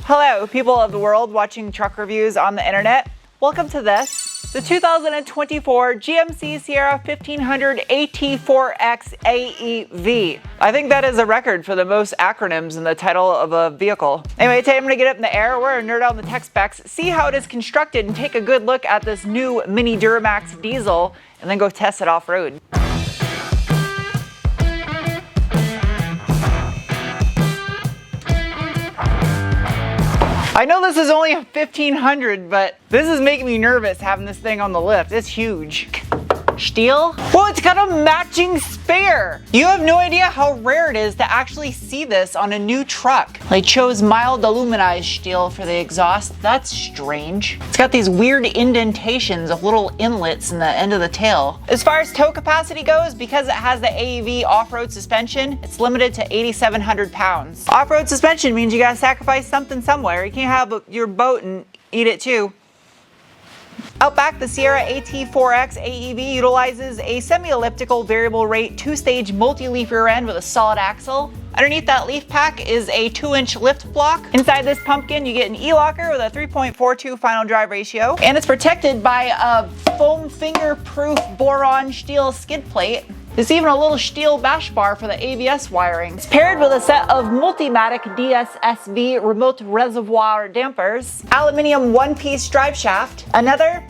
Hello, people of the world watching truck reviews on the internet. Welcome to this, the 2024 GMC Sierra 1500 AT4X AEV. I think that is a record for the most acronyms in the title of a vehicle. Anyway, today I'm going to get up in the air, we're going to nerd out on the tech specs, see how it is constructed, and take a good look at this new mini Duramax diesel, and then go test it off-road. I know this is only a 1500, but this is making me nervous having this thing on the lift. It's huge. Steel? Whoa, it's got a matching spare! You have no idea how rare it is to actually see this on a new truck. They chose mild aluminized steel for the exhaust. That's strange. It's got these weird indentations of little inlets in the end of the tail. As far as tow capacity goes, because it has the AEV off-road suspension, it's limited to 8,700 pounds. Off-road suspension means you gotta sacrifice something somewhere. You can't have your boat and eat it too. Out back, the Sierra AT4X AEV utilizes a semi-elliptical variable rate 2-stage multi-leaf rear end with a solid axle. Underneath that leaf pack is a 2-inch lift block. Inside this pumpkin you get an e-locker with a 3.42 final drive ratio, and it's protected by a foam finger-proof boron steel skid plate. There's even a little steel bash bar for the ABS wiring. It's paired with a set of Multimatic DSSV remote reservoir dampers, aluminium one-piece drive shaft, another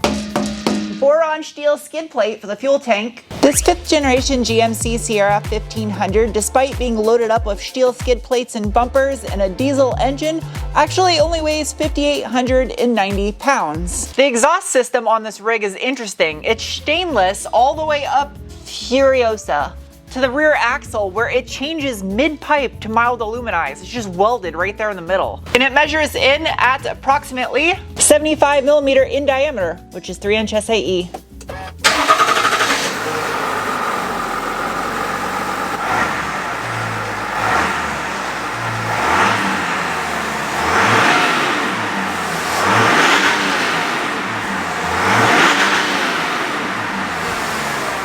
boron steel skid plate for the fuel tank. This 5th generation GMC Sierra 1500, despite being loaded up with steel skid plates and bumpers and a diesel engine, actually only weighs 5,890 pounds. The exhaust system on this rig is interesting. It's stainless all the way up Furiosa to the rear axle, where it changes mid-pipe to mild aluminized. It's just welded right there in the middle. And it measures in at approximately 75 millimeter in diameter, which is 3-inch SAE.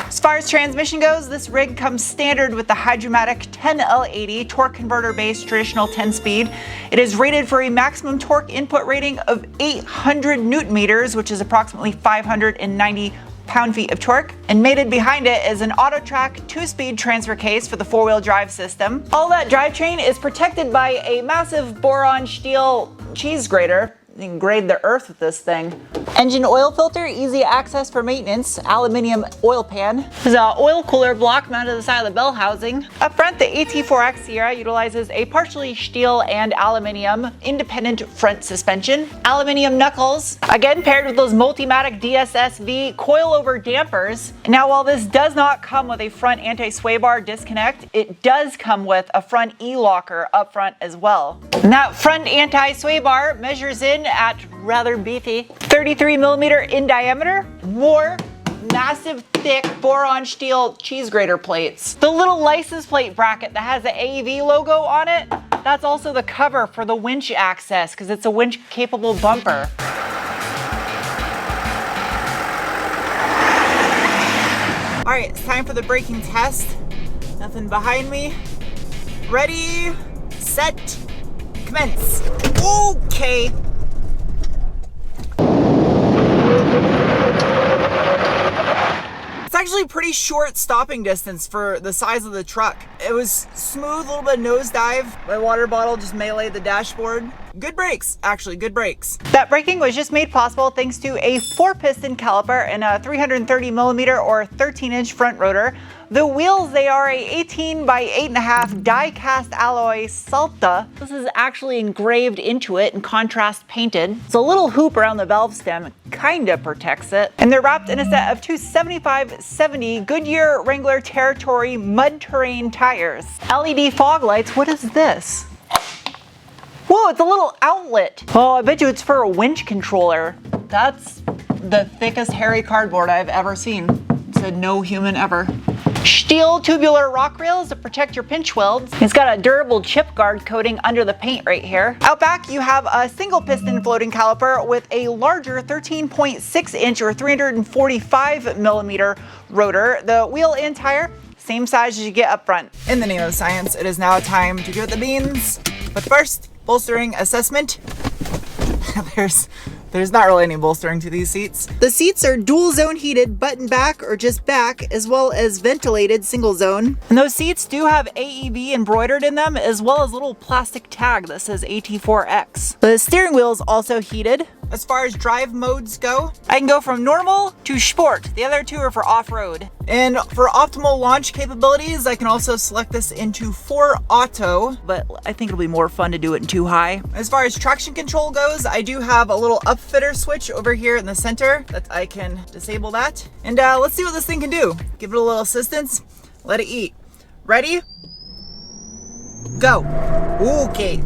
As far as transmission goes, this rig comes standard with the Hydromatic 10L80 torque converter based traditional 10-speed. It is rated for a maximum torque input rating of 800 newton meters, which is approximately 590 pound-feet of torque. And mated behind it is an AutoTrack 2-speed transfer case for the 4-wheel drive system. All that drivetrain is protected by a massive boron steel cheese grater. You can grade the earth with this thing. Engine oil filter, easy access for maintenance, aluminium oil pan. There's an oil cooler block mounted to the side of the bell housing. Up front, the AT4X Sierra utilizes a partially steel and aluminium independent front suspension. Aluminium knuckles, again paired with those Multimatic DSSV coilover dampers. Now, while this does not come with a front anti-sway bar disconnect, it does come with a front e-locker up front as well. And that front anti-sway bar measures in at rather beefy 33 millimeter in diameter, more massive thick boron steel cheese grater plates. The little license plate bracket that has the AEV logo on it, that's also the cover for the winch access because it's a winch capable bumper. All right, it's time for the braking test. Nothing behind me. Ready, set, commence. Okay. It's actually pretty short stopping distance for the size of the truck. It was smooth, a little bit of nosedive. My water bottle just meleeed the dashboard. Good brakes, actually, good brakes. That braking was just made possible thanks to a 4-piston caliper and a 330 millimeter or 13-inch front rotor. The wheels, they are a 18 by 8.5 die-cast alloy Salta. This is actually engraved into it and contrast painted. It's a little hoop around the valve stem, kinda protects it. And they're wrapped in a set of two 75/70 Goodyear Wrangler Territory mud terrain tires. LED fog lights, what is this? Whoa, it's a little outlet. Oh, I bet you it's for a winch controller. That's the thickest hairy cardboard I've ever seen. Said no human ever. Steel tubular rock rails to protect your pinch welds. It's got a durable chip guard coating under the paint right here. Out back you have a single piston floating caliper with a larger 13.6 inch or 345 millimeter rotor. The wheel and tire, same size as you get up front. In the name of science, it is now time to give it the beans. But first, bolstering assessment. There's not really any bolstering to these seats. The seats are dual zone heated, button back or just back, as well as ventilated single zone. And those seats do have AEV embroidered in them, as well as a little plastic tag that says AT4X. The steering wheel is also heated. As far as drive modes go, I can go from normal to sport. The other two are for off-road. And for optimal launch capabilities, I can also select this into 4 auto, but I think it'll be more fun to do it in 2 high. As far as traction control goes, I do have a little upfitter switch over here in the center that I can disable that. And let's see what this thing can do. Give it a little assistance, let it eat. Ready? Go. Okay.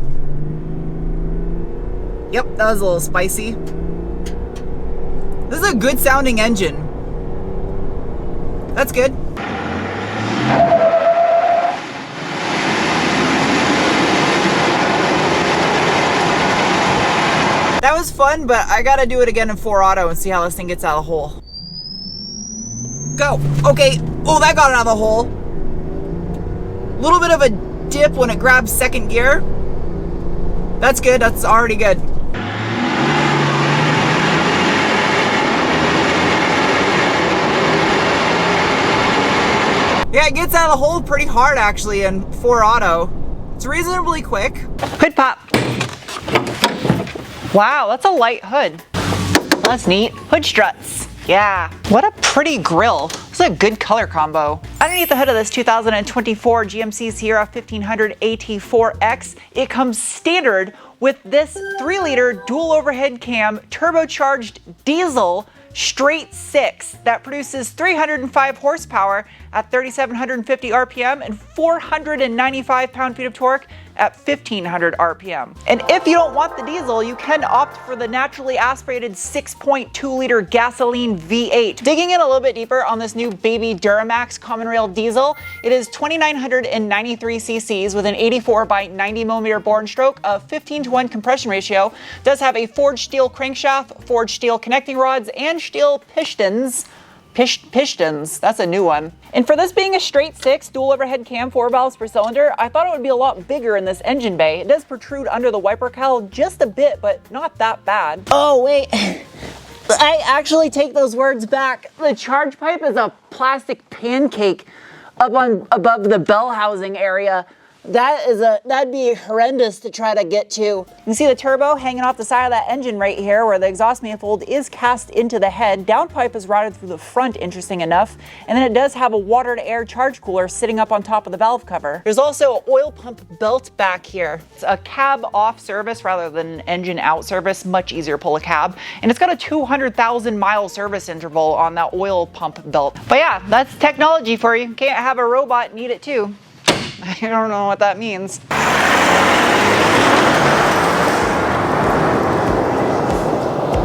Yep, that was a little spicy. This is a good sounding engine. That's good. That was fun, but I gotta do it again in 4 auto and see how this thing gets out of the hole. Go. Okay. Oh, that got it out of the hole. A little bit of a dip when it grabs second gear. That's good. That's already good. Yeah, it gets out of the hole pretty hard actually in 4 auto. It's reasonably quick. Hood pop. Wow, that's a light hood. That's neat. Hood struts. Yeah, what a pretty grille. It's a good color combo. Underneath the hood of this 2024 GMC Sierra 1500 AT4X, it comes standard with this 3-liter dual overhead cam turbocharged diesel straight 6 that produces 305 horsepower at 3,750 RPM and 495 pound-feet of torque at 1,500 RPM. And if you don't want the diesel, you can opt for the naturally aspirated 6.2-liter gasoline V8. Digging in a little bit deeper on this new baby Duramax common rail diesel, it is 2,993 cc's with an 84 by 90 millimeter bore and stroke, a 15:1 compression ratio, does have a forged steel crankshaft, forged steel connecting rods, and steel pistons. Pistons, that's a new one. And for this being a straight 6 dual overhead cam 4 valves per cylinder, I thought it would be a lot bigger in this engine bay. It does protrude under the wiper cowl just a bit, but not that bad. Oh wait, I actually take those words back. The charge pipe is a plastic pancake up on above the bell housing area. That'd be horrendous to try to get to. You can see the turbo hanging off the side of that engine right here where the exhaust manifold is cast into the head. Downpipe is routed through the front, interesting enough. And then it does have a water to air charge cooler sitting up on top of the valve cover. There's also an oil pump belt back here. It's a cab off service rather than an engine out service, much easier to pull a cab. And it's got a 200,000 mile service interval on that oil pump belt. But yeah, that's technology for you. Can't have a robot need it too. I don't know what that means.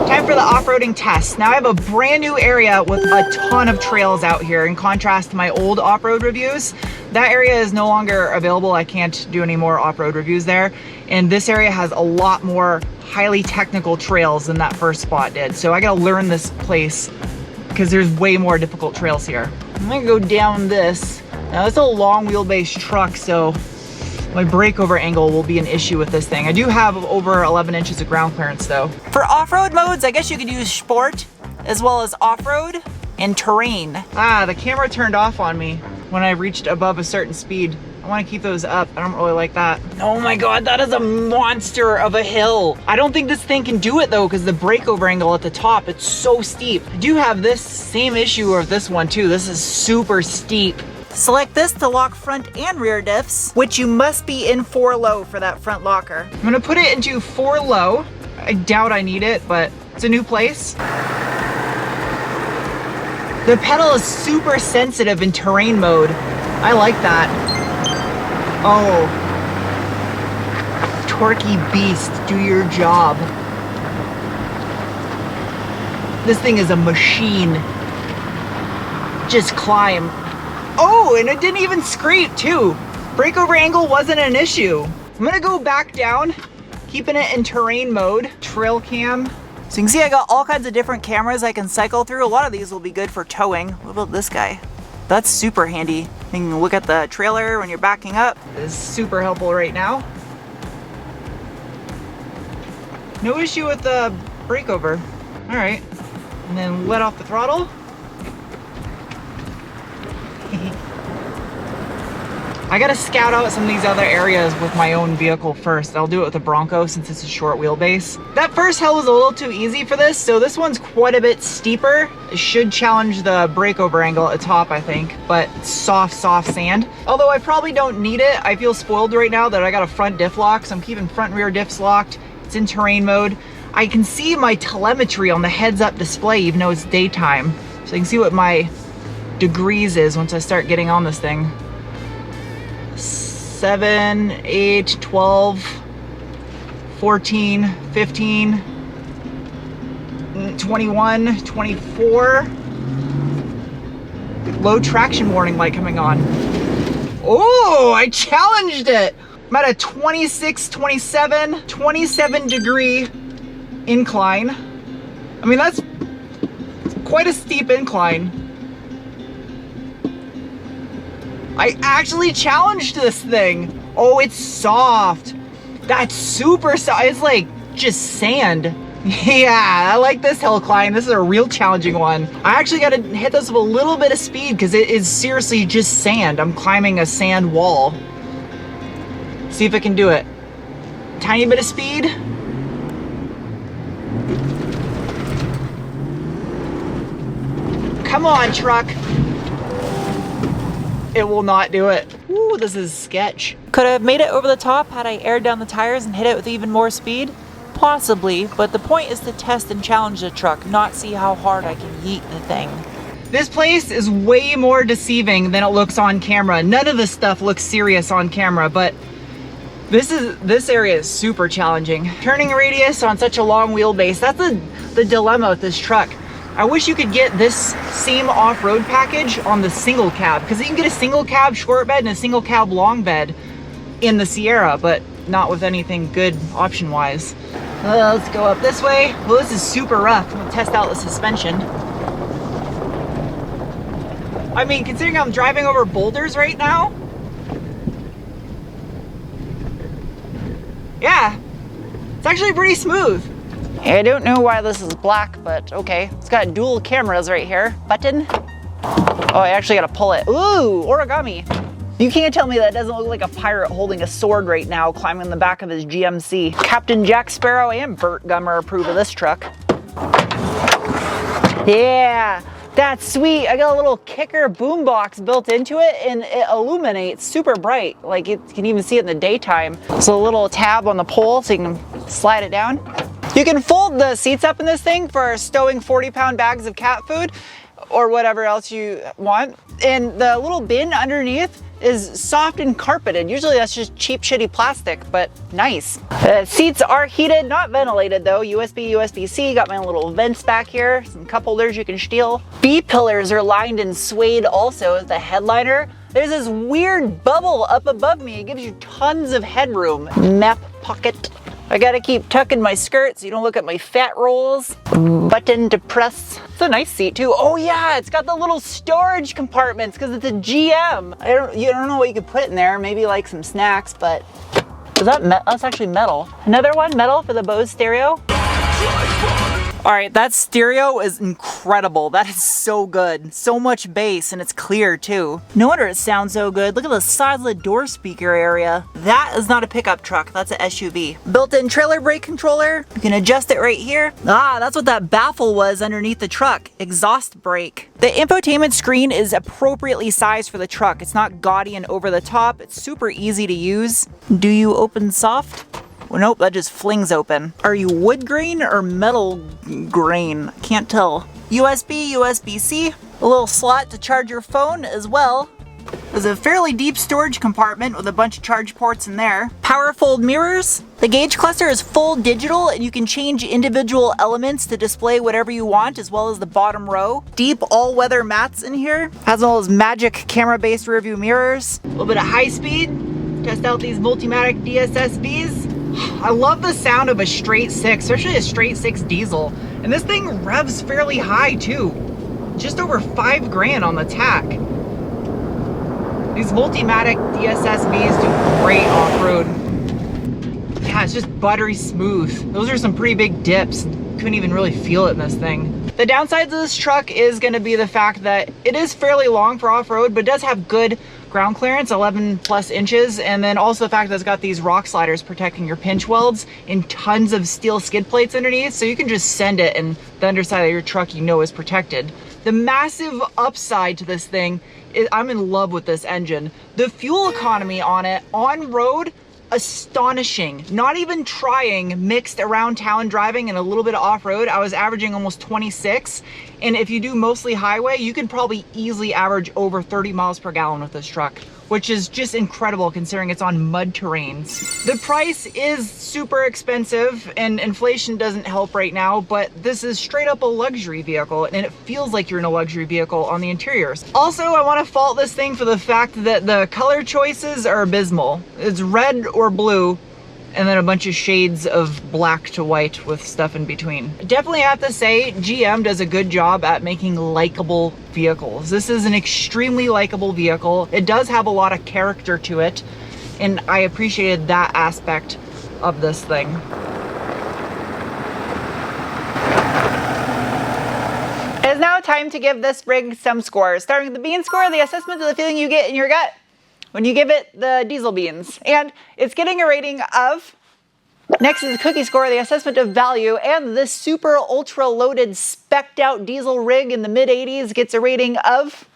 Time for the off-roading test. Now I have a brand new area with a ton of trails out here in contrast to my old off-road reviews. That area is no longer available. I can't do any more off-road reviews there. And this area has a lot more highly technical trails than that first spot did. So I gotta learn this place because there's way more difficult trails here. I'm gonna go down this. Now it's a long wheelbase truck, so my breakover angle will be an issue with this thing. I do have over 11 inches of ground clearance though. For off-road modes, I guess you could use sport as well as off-road and terrain. Ah, the camera turned off on me when I reached above a certain speed. I want to keep those up. I don't really like that. Oh my God, that is a monster of a hill. I don't think this thing can do it though, because the breakover angle at the top, it's so steep. I do have this same issue of this one too. This is super steep. Select this to lock front and rear diffs, which you must be in 4 low for that front locker. I'm gonna put it into 4 low. I doubt I need it, but it's a new place. The pedal is super sensitive in terrain mode. I like that. Oh. Torquey beast, do your job. This thing is a machine. Just climb. Oh, and it didn't even scrape too. Breakover angle wasn't an issue. I'm gonna go back down, keeping it in terrain mode. Trail cam. So you can see I got all kinds of different cameras I can cycle through. A lot of these will be good for towing. What about this guy? That's super handy. You can look at the trailer when you're backing up. It's super helpful right now. No issue with the breakover. All right, and then let off the throttle. I gotta scout out some of these other areas with my own vehicle first. I'll do it with the Bronco since it's a short wheelbase. That first hill was a little too easy for this, so this one's quite a bit steeper. It should challenge the breakover angle at the top, I think, but soft sand. Although I probably don't need it. I feel spoiled right now that I got a front diff lock, so I'm keeping front and rear diffs locked. It's in terrain mode. I can see my telemetry on the heads-up display even though it's daytime. So I can see what my degrees is once I start getting on this thing. 7, 8, 12, 14, 15, 21, 24. Low traction warning light coming on. Oh, I challenged it. I'm at a 26, 27 degree incline. I mean, that's quite a steep incline. I actually challenged this thing. Oh, it's soft. That's super soft. It's like just sand. Yeah, I like this hill climb. This is a real challenging one. I actually got to hit this with a little bit of speed because it is seriously just sand. I'm climbing a sand wall. See if I can do it. Tiny bit of speed. Come on, truck. It will not do it. Ooh, this is sketch. Could I have made it over the top had I aired down the tires and hit it with even more speed? Possibly, but the point is to test and challenge the truck, not see how hard I can yeet the thing. This place is way more deceiving than it looks on camera. None of this stuff looks serious on camera, but this area is super challenging. Turning radius on such a long wheelbase, that's the dilemma with this truck. I wish you could get this same off-road package on the single cab, because you can get a single cab short bed and a single cab long bed in the Sierra, but not with anything good option-wise. Let's go up this way. Well, this is super rough. We'll test out the suspension. I mean, considering I'm driving over boulders right now, yeah, it's actually pretty smooth. I don't know why this is black, but okay. It's got dual cameras right here. Button. Oh, I actually gotta pull it. Ooh, origami. You can't tell me that doesn't look like a pirate holding a sword right now, climbing the back of his GMC. Captain Jack Sparrow and Burt Gummer approve of this truck. Yeah, that's sweet. I got a little kicker boombox built into it, and it illuminates super bright. Like, you can even see it in the daytime. So a little tab on the pole so you can slide it down. You can fold the seats up in this thing for stowing 40-pound bags of cat food or whatever else you want. And the little bin underneath is soft and carpeted. Usually that's just cheap, shitty plastic, but nice. The seats are heated, not ventilated though. USB, USB-C, got my little vents back here, some cup holders you can steal. B-pillars are lined in suede also as the headliner. There's this weird bubble up above me. It gives you tons of headroom. Map pocket. I gotta keep tucking my skirt so you don't look at my fat rolls. Button to press. It's a nice seat too. Oh yeah, it's got the little storage compartments because it's a GM. You don't know what you could put in there. Maybe like some snacks, but is that that's actually metal. Another one, metal for the Bose stereo. All right, that stereo is incredible. That is so good. So much bass, and it's clear too. No wonder it sounds so good. Look at the size of the door speaker area. That is not a pickup truck, that's an SUV. Built-in trailer brake controller. You can adjust it right here. Ah, that's what that baffle was underneath the truck. Exhaust brake. The infotainment screen is appropriately sized for the truck. It's not gaudy and over the top. It's super easy to use. Do you open soft? Well, nope, that just flings open. Are you wood grain or metal grain? Can't tell. USB, USB-C, a little slot to charge your phone as well. There's a fairly deep storage compartment with a bunch of charge ports in there. Power fold mirrors. The gauge cluster is full digital and you can change individual elements to display whatever you want, as well as the bottom row. Deep all-weather mats in here. Has all those magic camera-based rearview mirrors. A little bit of high speed. Test out these Multimatic DSSBs. I love the sound of a straight six, especially a straight six diesel. And this thing revs fairly high too. Just over 5 grand on the tack. These Multimatic DSSBs do great off-road. Yeah, it's just buttery smooth. Those are some pretty big dips. Couldn't even really feel it in this thing. The downsides of this truck is going to be the fact that it is fairly long for off-road, but it does have good ground clearance, 11 plus inches, and then also the fact that it's got these rock sliders protecting your pinch welds and tons of steel skid plates underneath, so you can just send it and the underside of your truck you know is protected. The massive upside to this thing is I'm in love with this engine. The fuel economy on it, on road, astonishing. Not even trying mixed around town driving and a little bit of off-road, I was averaging almost 26. And if you do mostly highway, you could probably easily average over 30 miles per gallon with this truck, which is just incredible considering it's on mud terrains. The price is super expensive and inflation doesn't help right now, but this is straight up a luxury vehicle and it feels like you're in a luxury vehicle on the interiors. Also, I want to fault this thing for the fact that the color choices are abysmal. It's red or blue, and then a bunch of shades of black to white with stuff in between. Definitely have to say, GM does a good job at making likable vehicles. This is an extremely likable vehicle. It does have a lot of character to it, and I appreciated that aspect of this thing. It is now time to give this rig some scores, starting with the bean score, the assessment of the feeling you get in your gut when you give it the diesel beans. And it's getting a rating of, next is the cookie score, the assessment of value, and this super ultra loaded specced out diesel rig in the mid 80s gets a rating of,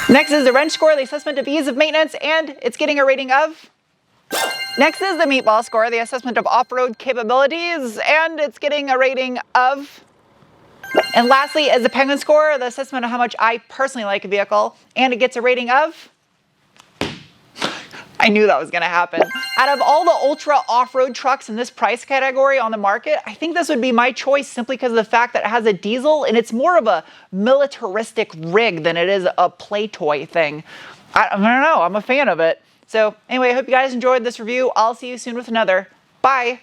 next is the wrench score, the assessment of ease of maintenance, and it's getting a rating of, next is the meatball score, the assessment of off-road capabilities, and it's getting a rating of, and lastly is the penguin score, the assessment of how much I personally like a vehicle, and it gets a rating of, I knew that was gonna happen. Out of all the ultra off-road trucks in this price category on the market, I think this would be my choice simply because of the fact that it has a diesel and it's more of a militaristic rig than it is a play toy thing. I don't know, I'm a fan of it. So anyway, I hope you guys enjoyed this review. I'll see you soon with another. Bye.